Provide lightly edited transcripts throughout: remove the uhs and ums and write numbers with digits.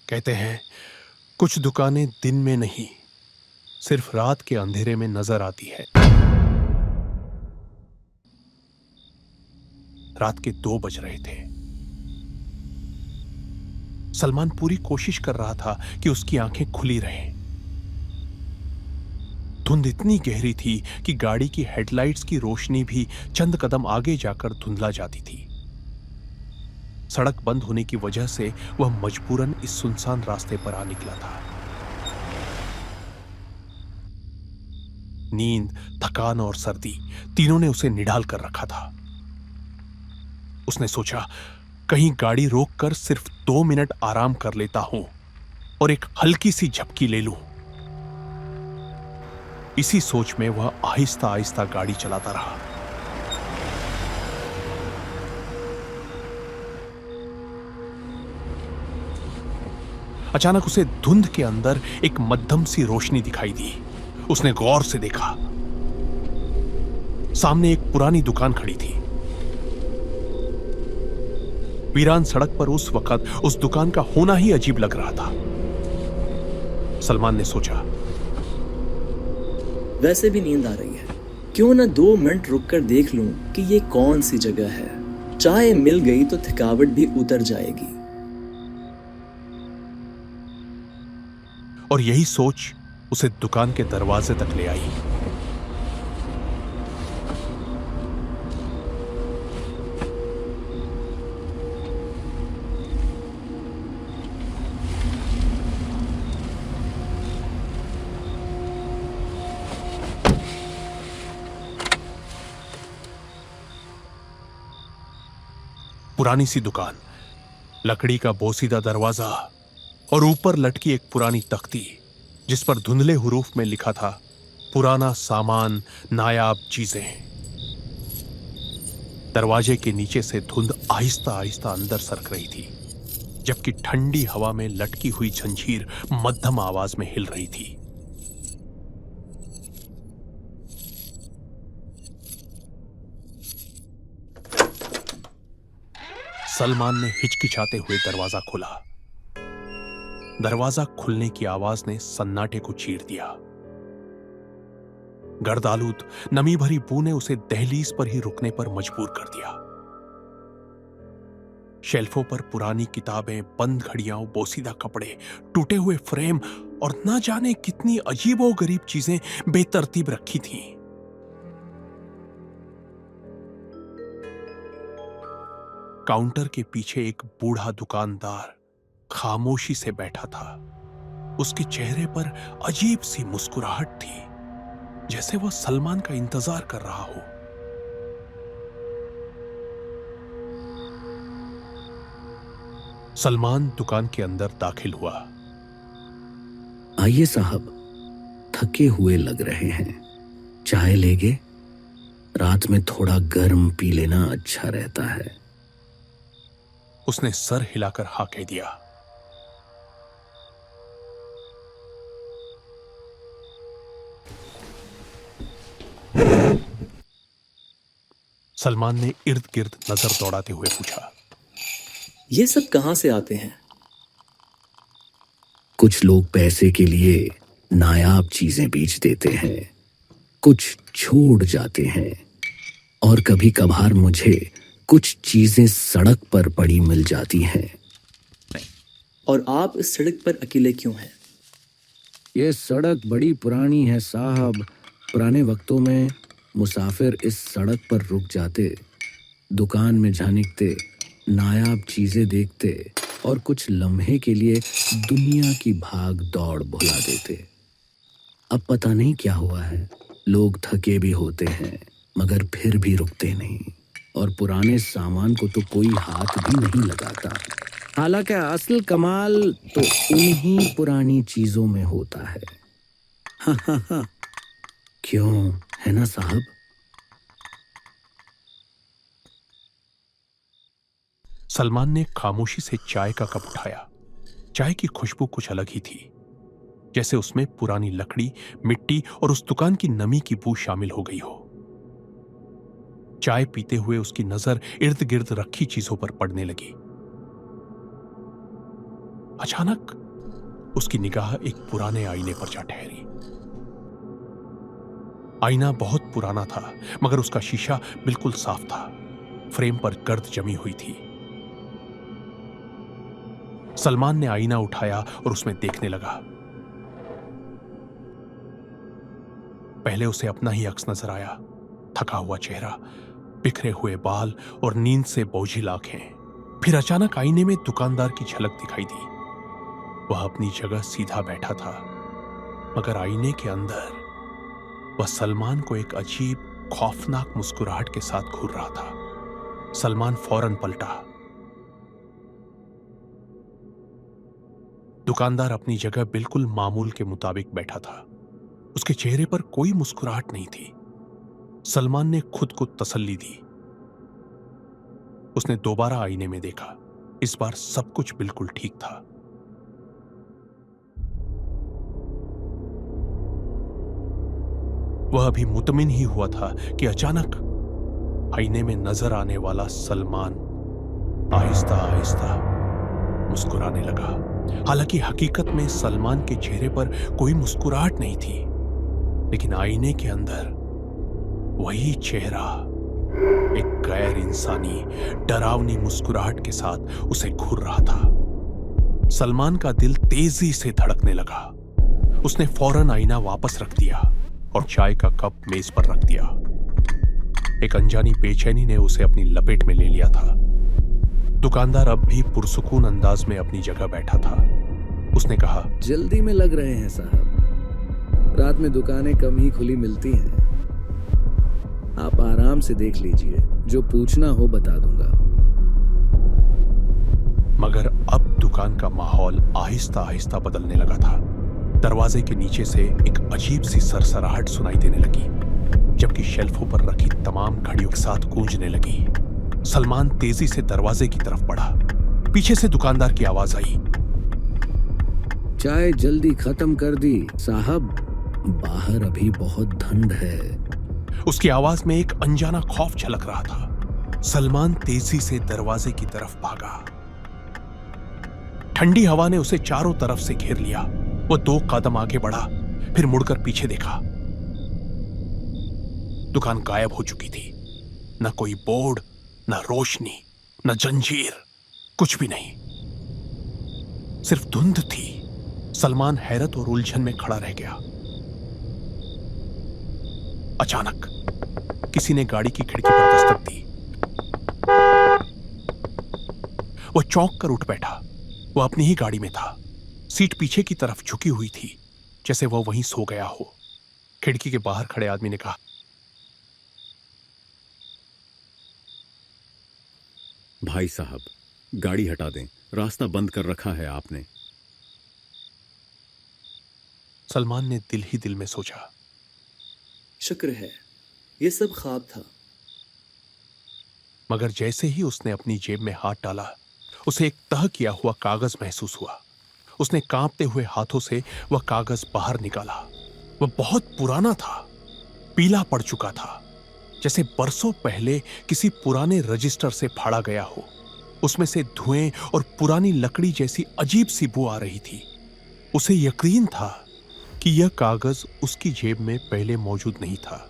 कहते हैं कुछ दुकानें दिन में नहीं, सिर्फ रात के अंधेरे में नजर आती है। रात के 2 बज रहे थे। सलमान पूरी कोशिश कर रहा था कि उसकी आंखें खुली रहें। धुंध इतनी गहरी थी कि गाड़ी की हेडलाइट्स की रोशनी भी चंद कदम आगे जाकर धुंधला जाती थी। सड़क बंद होने की वजह से वह मजबूरन इस सुनसान रास्ते पर आ निकला था। नींद, थकान और सर्दी तीनों ने उसे निढाल कर रखा था। उसने सोचा, कहीं गाड़ी रोककर सिर्फ 2 मिनट आराम कर लेता हूं और एक हल्की सी झपकी ले लूं। इसी सोच में वह आहिस्ता आहिस्ता गाड़ी चलाता रहा। अचानक उसे धुंध के अंदर एक मध्यम सी रोशनी दिखाई दी। उसने गौर से देखा। सामने एक पुरानी दुकान खड़ी थी। वीरान सड़क पर उस वक्त उस दुकान का होना ही अजीब लग रहा था। सलमान ने सोचा, वैसे भी नींद आ रही है, क्यों ना 2 मिनट रुककर देख लूं कि ये कौन सी जगह है। चाय मिल गई तो थकावट भी उतर जाएगी। और यही सोच उसे दुकान के दरवाजे तक ले आई। पुरानी सी दुकान, लकड़ी का बोसीदा दरवाजा और ऊपर लटकी एक पुरानी तख्ती जिस पर धुंधले हुरूफ में लिखा था, पुराना सामान, नायाब चीजें। दरवाजे के नीचे से धुंध आहिस्ता आहिस्ता अंदर सरक रही थी, जबकि ठंडी हवा में लटकी हुई जंजीर मध्यम आवाज में हिल रही थी। सलमान ने हिचकिचाते हुए दरवाजा खोला। दरवाजा खुलने की आवाज ने सन्नाटे को चीर दिया। गर्दालूद नमी भरी बू ने उसे दहलीज पर ही रुकने पर मजबूर कर दिया। शेल्फों पर पुरानी किताबें, बंद घड़ियां, बोसीदा कपड़े, टूटे हुए फ्रेम और न जाने कितनी अजीबोगरीब चीजें बेतरतीब रखी थीं। काउंटर के पीछे एक बूढ़ा दुकानदार खामोशी से बैठा था। उसके चेहरे पर अजीब सी मुस्कुराहट थी, जैसे वह सलमान का इंतजार कर रहा हो। सलमान दुकान के अंदर दाखिल हुआ। आइए साहब, थके हुए लग रहे हैं, चाय लेंगे? रात में थोड़ा गर्म पी लेना अच्छा रहता है। उसने सर हिलाकर हाँ कह दिया। सलमान ने इर्द गिर्द नजर दौड़ाते हुए पूछा, ये सब कहां से आते हैं? कुछ लोग पैसे के लिए नायाब चीजें बेच देते हैं, कुछ छोड़ जाते हैं, और कभी कभार मुझे कुछ चीजें सड़क पर पड़ी मिल जाती हैं। और आप इस सड़क पर अकेले क्यों हैं? ये सड़क बड़ी पुरानी है साहब। पुराने वक्तों में मुसाफिर इस सड़क पर रुक जाते, दुकान में झांकते, नायाब चीजें देखते और कुछ लम्हे के लिए दुनिया की भाग दौड़ भुला देते। अब पता नहीं क्या हुआ है, लोग थके भी होते हैं मगर फिर भी रुकते नहीं, और पुराने सामान को तो कोई हाथ भी नहीं लगाता। हालांकि असल कमाल तो उन्हीं पुरानी चीजों में होता है। हा हा हा, क्यों है ना साहब? सलमान ने खामोशी से चाय का कप उठाया। चाय की खुशबू कुछ अलग ही थी, जैसे उसमें पुरानी लकड़ी, मिट्टी और उस दुकान की नमी की बू शामिल हो गई हो। चाय पीते हुए उसकी नजर इर्द गिर्द रखी चीजों पर पड़ने लगी। अचानक उसकी निगाह एक पुराने आईने पर जा ठहरी। आईना बहुत पुराना था, मगर उसका शीशा बिल्कुल साफ था। फ्रेम पर गर्द जमी हुई थी। सलमान ने आईना उठाया और उसमें देखने लगा। पहले उसे अपना ही अक्स नजर आया, थका हुआ चेहरा, बिखरे हुए बाल और नींद से बोझिल आंखें। फिर अचानक आईने में दुकानदार की झलक दिखाई दी। वह अपनी जगह सीधा बैठा था, मगर आईने के अंदर वह सलमान को एक अजीब खौफनाक मुस्कुराहट के साथ घूर रहा था। सलमान फौरन पलटा। दुकानदार अपनी जगह बिल्कुल मामूल के मुताबिक बैठा था। उसके चेहरे पर कोई मुस्कुराहट नहीं थी। सलमान ने खुद को तसल्ली दी। उसने दोबारा आईने में देखा। इस बार सब कुछ बिल्कुल ठीक था। वह अभी मुतमिन ही हुआ था कि अचानक आईने में नजर आने वाला सलमान आहिस्ता आहिस्ता मुस्कुराने लगा। हालांकि हकीकत में सलमान के चेहरे पर कोई मुस्कुराहट नहीं थी, लेकिन आईने के अंदर वही चेहरा एक गैर इंसानी डरावनी मुस्कुराहट के साथ उसे घूर रहा था। सलमान का दिल तेजी से धड़कने लगा। उसने फौरन आईना वापस रख दिया और चाय का कप मेज पर रख दिया। एक अनजानी बेचैनी ने उसे अपनी लपेट में ले लिया था। दुकानदार अब भी पुरसुकून अंदाज में अपनी जगह बैठा था। उसने कहा, जल्दी में लग रहे हैं साहब, रात में दुकानें कम ही खुली मिलती हैं। आप आराम से देख लीजिए, जो पूछना हो बता दूंगा। मगर अब दुकान का माहौल आहिस्ता आहिस्ता बदलने लगा था। दरवाजे के नीचे से एक अजीब सी सरसराहट सुनाई देने लगी, जबकि शेल्फों पर रखी तमाम घड़ियों के साथ गूंजने लगी। सलमान तेजी से दरवाजे की तरफ बढ़ा। पीछे से दुकानदार की आवाज आई, चाय जल्दी खत्म कर दी साहब, बाहर अभी बहुत ठंड है। उसकी आवाज में एक अनजाना खौफ झलक रहा था। सलमान तेजी से दरवाजे की तरफ भागा। ठंडी हवा ने उसे चारों तरफ से घेर लिया। वो 2 कदम आगे बढ़ा, फिर मुड़कर पीछे देखा। दुकान गायब हो चुकी थी। न कोई बोर्ड, न रोशनी, न जंजीर, कुछ भी नहीं, सिर्फ धुंध थी। सलमान हैरत और उलझन में खड़ा रह गया। अचानक किसी ने गाड़ी की खिड़की पर दस्तक दी। वह चौंक कर उठ बैठा। वह अपनी ही गाड़ी में था। सीट पीछे की तरफ झुकी हुई थी, जैसे वह वहीं सो गया हो। खिड़की के बाहर खड़े आदमी ने कहा, भाई साहब, गाड़ी हटा दें, रास्ता बंद कर रखा है आपने। सलमान ने दिल ही दिल में सोचा, शुक्र है ये सब ख्वाब था। मगर जैसे ही उसने अपनी जेब में हाथ डाला, उसे एक तह किया हुआ कागज महसूस हुआ। उसने कांपते हुए हाथों से वह कागज बाहर निकाला। वह बहुत पुराना था, पीला पड़ चुका था, जैसे बरसों पहले किसी पुराने रजिस्टर से फाड़ा गया हो। उसमें से धुएं और पुरानी लकड़ी जैसी अजीब सी बू आ रही थी। उसे यकीन था कि यह कागज उसकी जेब में पहले मौजूद नहीं था।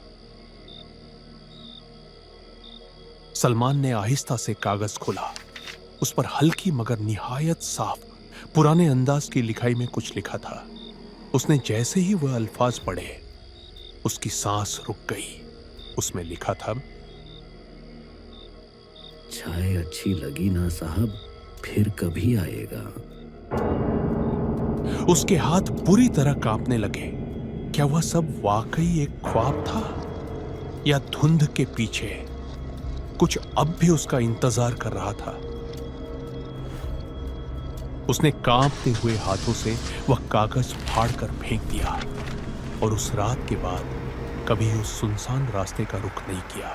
सलमान ने आहिस्ता से कागज खोला। उस पर हल्की मगर निहायत साफ पुराने अंदाज की लिखाई में कुछ लिखा था। उसने जैसे ही वह अल्फाज पढ़े, उसकी सांस रुक गई। उसमें लिखा था, चाय अच्छी लगी ना साहब, फिर कभी आएगा। उसके हाथ बुरी तरह कांपने लगे। क्या वह सब वाकई एक ख्वाब था, या धुंध के पीछे कुछ अब भी उसका इंतजार कर रहा था? उसने कांपते हुए हाथों से वह कागज फाड़कर फेंक दिया और उस रात के बाद कभी उस सुनसान रास्ते का रुख नहीं किया।